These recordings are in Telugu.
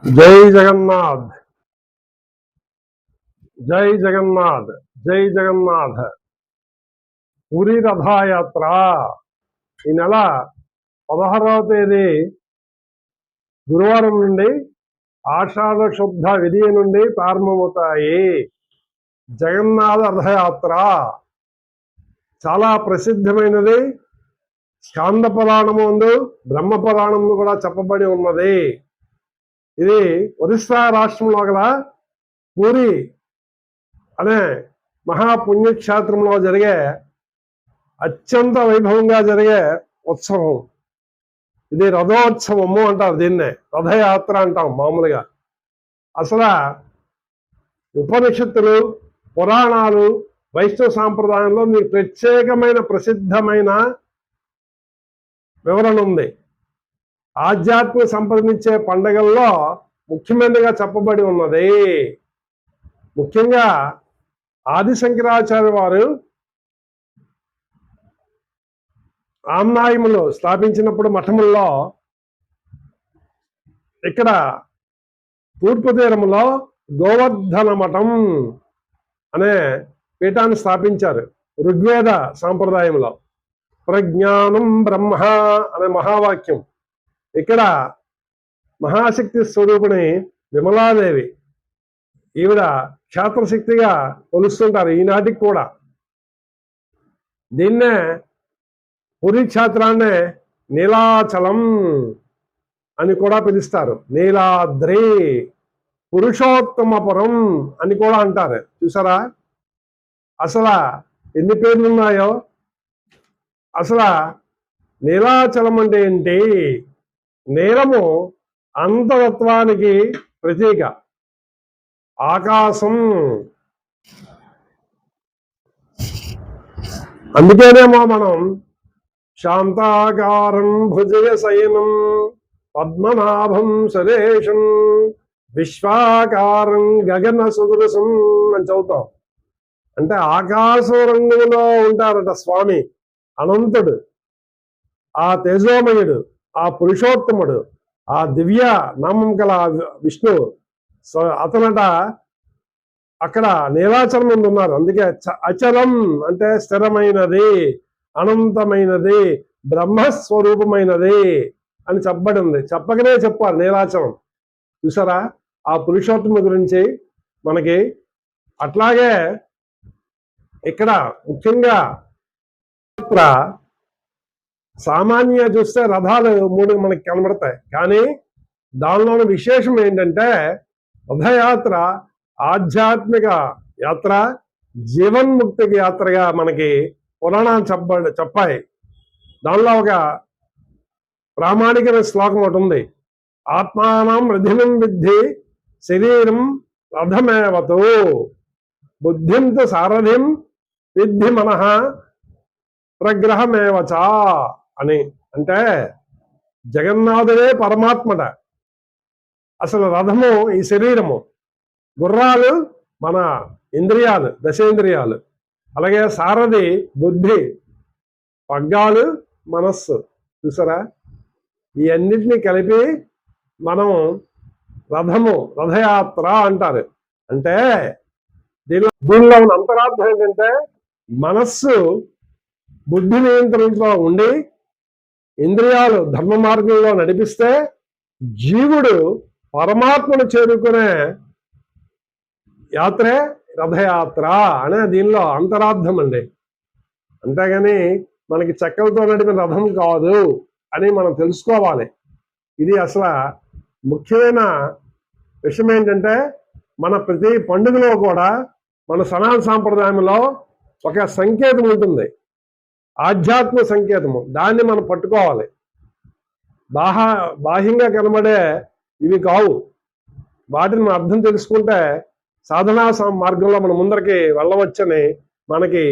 जय जगन्नाथ। जय जगन्नाथ। जय जगन्नाथ। పూరి రథయాత్ర ఈ నెల 16వ తేదీ గురువారం నుండి ఆషాఢ శుద్ధ విధియ నుండి ప్రారంభమవుతాయి. జగన్నాథ రథయాత్ర చాలా ప్రసిద్ధమైనది. స్కాంద పురాణము ముందు బ్రహ్మ పురాణము కూడా చెప్పబడి ఉన్నది. ఇది ఒరిస్సా రాష్ట్రంలో గల పూరి అనే మహాపుణ్యక్షేత్రంలో జరిగే అత్యంత వైభవంగా జరిగే ఉత్సవం. ఇది రథోత్సవము అంటారు, దీన్నే రథయాత్ర అంటాం మామూలుగా. అసలు ఉపనిషత్తులు, పురాణాలు, వైష్ణవ సాంప్రదాయంలో మీకు ప్రత్యేకమైన ప్రసిద్ధమైన వివరణ ఉంది. ఆధ్యాత్మిక సంప్రదించే పండుగల్లో ముఖ్యమైనదిగా చెప్పబడి ఉన్నది. ముఖ్యంగా ఆది శంకరాచార్య వారు ఆమ్నాయములు స్థాపించినప్పుడు మఠముల్లో ఇక్కడ తూర్పు తీరములో గోవర్ధన మఠం అనే పీఠాన్ని స్థాపించారు. ఋగ్వేద సాంప్రదాయంలో ప్రజ్ఞానం బ్రహ్మ అనే మహావాక్యం. ఇక్కడ మహాశక్తి స్వరూపిణి విమలాదేవి, ఈవిడ క్షేత్రశక్తిగా కొలుస్తుంటారు ఈనాటికి కూడా. దీన్నే పురి క్షేత్రాన్నే నీలాచలం అని కూడా పిలుస్తారు. నీలాద్రి, పురుషోత్తమపురం అని కూడా అంటారు. చూసారా అసలు ఎన్ని పేర్లు ఉన్నాయో. అసలు నీలాచలం అంటే ఏంటి? నీలము అంతరత్వానికి ప్రతీక, ఆకాశం. అందుకేనేమో మనం శాంతాకారం భుజగ శయనం పద్మనాభం సురేశం విశ్వాకారం గగన సుదృశం అని చదువుతాం. అంటే ఆకాశం రంగులో ఉంటారట స్వామి అనంతుడు, ఆ తేజోమయుడు, ఆ పురుషోత్తముడు, ఆ దివ్య నామం గల విష్ణువు. అతనట అక్కడ నీలాచలం ముందు ఉన్నారు. అందుకే అచలం అంటే స్థిరమైనది, అనంతమైనది, బ్రహ్మస్వరూపమైనది అని చెప్పబడి ఉంది. చెప్పకనే చెప్పారు నీలాచలం. చూసారా ఆ పురుషోత్తము గురించి మనకి. అట్లాగే ఇక్కడ ముఖ్యంగా సామాన్య చూస్తే రథాలు 3 మనకి కనబడతాయి. కానీ దానిలోని విశేషం ఏంటంటే రథయాత్ర ఆధ్యాత్మిక యాత్ర, జీవన్ముక్తికి యాత్రగా మనకి పురాణాలు చెప్పాయి. దానిలో ఒక ప్రామాణికమైన శ్లోకం ఒకటి ఉంది. ఆత్మానం రథినం విద్ధి శరీరం రథమేవతు బుద్ధింతు సారథిం విద్ధి మనః ప్రగ్రహమేవచ అని. అంటే జగన్నాథుడే పరమాత్మట. అసలు రథము ఈ శరీరము, గుర్రాలు మన ఇంద్రియాలు, దశేంద్రియాలు, అలాగే సారథి బుద్ధి, పగ్గాలు మనస్సు. చూసారా ఈ అన్నిటినీ కలిపి మనం రథము, రథయాత్ర అంటారు. అంటే దీనిలో ఉన్న అంతరార్థం ఏంటంటే మనస్సు బుద్ధి నియంత్రణలో ఉండి ఇంద్రియాలు ధర్మ మార్గంలో నడిపిస్తే జీవుడు పరమాత్మను చేరుకునే యాత్రే రథయాత్ర అనే దీనిలో అంతరార్థం అండి. అంతేగాని మనకి చెక్కలతో నడిపిన రథం కాదు అని మనం తెలుసుకోవాలి. ఇది అసలు ముఖ్యమైన విషయం. ఏంటంటే మన ప్రతి పండుగలో కూడా మన సనాతన సాంప్రదాయంలో ఒక సంకేతం ఉంటుంది, ఆధ్యాత్మిక సంకేతము. దాన్ని మనం పట్టుకోవాలి. బాహ్యంగా కనబడే ఇవి కావు. వాటిని మనం అర్థం తెలుసుకుంటే సాధనా మార్గంలో మనం ముందరికి వెళ్ళవచ్చని మనకి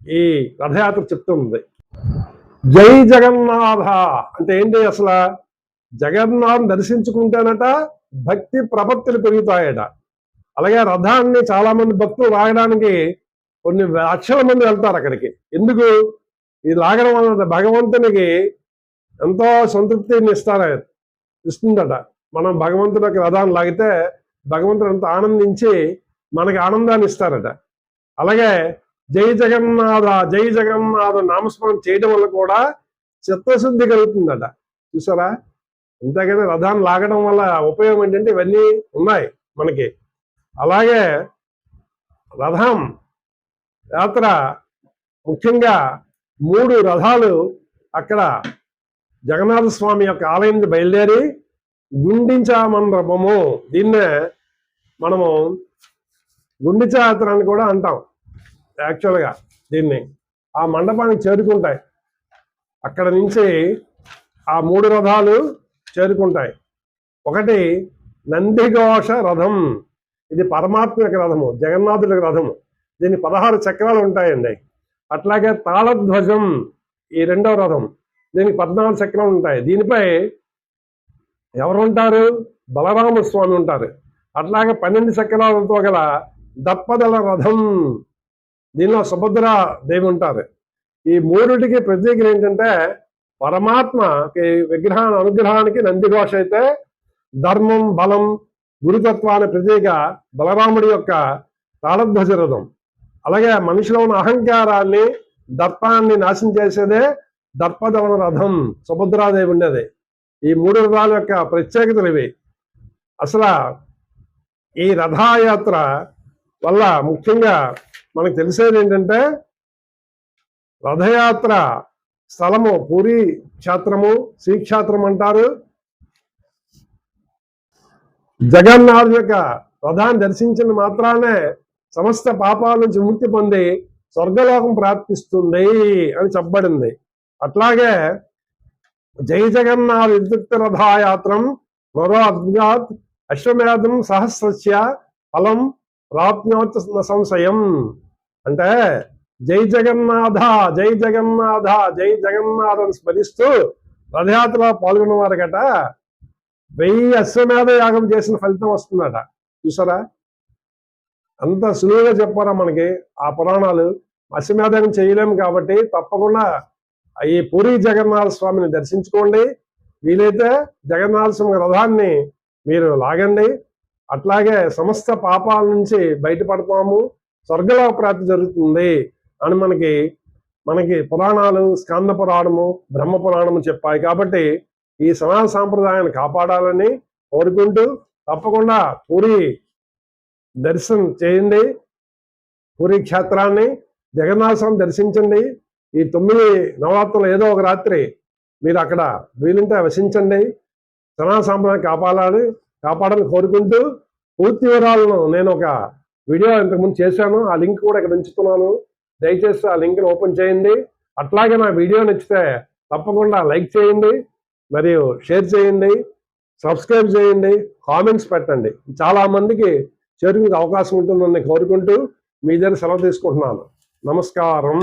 ఈ రథయాత్ర చెప్తుంది. జై జగన్నాథ అంటే ఏంటి? అసలు జగన్నాథం దర్శించుకుంటేనట భక్తి ప్రపత్తులు పెరుగుతాయట. అలాగే రథాన్ని చాలా మంది భక్తులు లాగడానికి కొన్ని లక్షల మంది వెళ్తారు అక్కడికి. ఎందుకు? ఇది లాగడం వల్ల భగవంతునికి ఎంతో సంతృప్తిని ఇస్తుందట. మనం భగవంతుడి యొక్క రథాన్ని లాగితే భగవంతుడు అంత ఆనందించి మనకి ఆనందాన్ని ఇస్తారట. అలాగే జై జగన్నాథ జై జగన్నాథ నామస్మరణ చేయడం వల్ల కూడా చిత్తశుద్ధి కలుగుతుందట. చూసారా? అంతేగాని రథాన్ని లాగడం వల్ల ఉపయోగం ఏంటంటే ఇవన్నీ ఉన్నాయి మనకి. అలాగే రథం యాత్ర ముఖ్యంగా 3 రథాలు అక్కడ జగన్నాథ స్వామి యొక్క ఆలయం నుంచి బయలుదేరి గుండించా మండపము, దీన్నే మనము గుండిచా యాత్ర అని కూడా అంటాం యాక్చువల్గా దీన్ని. ఆ మండపానికి చేరుకుంటాయి. అక్కడ నుంచి ఆ 3 రథాలు చేరుకుంటాయి. ఒకటి నందిఘోష రథం, ఇది పరమాత్మ యొక్క రథము, జగన్నాథుడి యొక్క రథము. దీన్ని 16 చక్రాలు ఉంటాయండి. అట్లాగే తాళధ్వజం ఈ 2వ రథం, దీనికి 14 చక్రాలు ఉంటాయి. దీనిపై ఎవరు ఉంటారు? బలరామ స్వామి ఉంటారు. అట్లాగే 12 చక్రాలతో గల దర్పదల రథం, దీనిలో సుభద్రా దేవి ఉంటారు. ఈ 3టికి ప్రత్యేకత ఏంటంటే పరమాత్మకి విగ్రహాన్ని అనుగ్రహానికి నందిఘోష అయితే, ధర్మం బలం గురుతత్వాన్ని ప్రతీక బలరాముడి యొక్క తాళధ్వజ రథం. అలాగే మనిషిలో ఉన్న అహంకారాన్ని దర్పాన్ని నాశనం చేసేదే దర్పదవన రథం, సుభద్రాదేవి ఉండేది. ఈ 3 రథాల యొక్క ప్రత్యేకతలు ఇవి. అసలు ఈ రథయాత్ర వల్ల ముఖ్యంగా మనకు తెలిసేది ఏంటంటే రథయాత్ర స్థలము పూరి క్షేత్రము, శ్రీక్షేత్రం అంటారు. జగన్నాథ్ యొక్క రథాన్ని దర్శించిన మాత్రానే సమస్త పాపాల నుంచి ముక్తి పొంది స్వర్గలోకం ప్రాప్తిస్తుంది అని చెప్పబడింది. అట్లాగే జై జగన్నాథ్ విద్యుక్త రథయాత్రం మరో అద్భుతాత్ అశ్వమేధం సహస్రస్య ఫలం ప్రాప్నోత్ సంశయం. అంటే జై జగన్నాథ జై జగన్నాథ జై జగన్నాథ్ అని స్మరిస్తూ రథయాత్రలో పాల్గొన్న వారికట 1000 అశ్వమేధ యాగం చేసిన ఫలితం వస్తుందట. చూసారా? అంత సులువుగా చెప్పారా మనకి ఆ పురాణాలు. అశ్వమేధం చేయలేము కాబట్టి తప్పకుండా ఈ పూరి జగన్నాథ స్వామిని దర్శించుకోండి. వీలైతే జగన్నాథ స్వామి రథాన్ని మీరు లాగండి. అట్లాగే సమస్త పాపాల నుంచి బయటపడతాము, స్వర్గలోక ప్రాప్తి జరుగుతుంది అని మనకి పురాణాలు, స్కంద పురాణము, బ్రహ్మ పురాణము చెప్పాయి. కాబట్టి ఈ సనాతన సాంప్రదాయాన్ని కాపాడాలని కోరుకుంటూ తప్పకుండా పూరి దర్శనం చేయండి. పూరి క్షేత్రాన్ని, జగన్నాథ స్వామి దర్శించండి. ఈ 9 నవరాత్రులు ఏదో ఒక రాత్రి మీరు అక్కడ వీలుంటే వసించండి. సనాతన సాంప్రదాయాన్ని కాపాడాలని కోరుకుంటూ పూర్తి వివరాలను నేను ఒక వీడియో ఇంతకుముందు చేశాను. ఆ లింక్ కూడా ఇక్కడ ఉంచుతున్నాను. దయచేసి ఆ లింక్ని ఓపెన్ చేయండి. అట్లాగే నా వీడియో నచ్చితే తప్పకుండా లైక్ చేయండి, మరియు షేర్ చేయండి, సబ్స్క్రైబ్ చేయండి, కామెంట్స్ పెట్టండి. చాలా మందికి చేరుకునే అవకాశం ఉంటుందని కోరుకుంటూ మీ దగ్గర సెలవు తీసుకుంటున్నాను. నమస్కారం.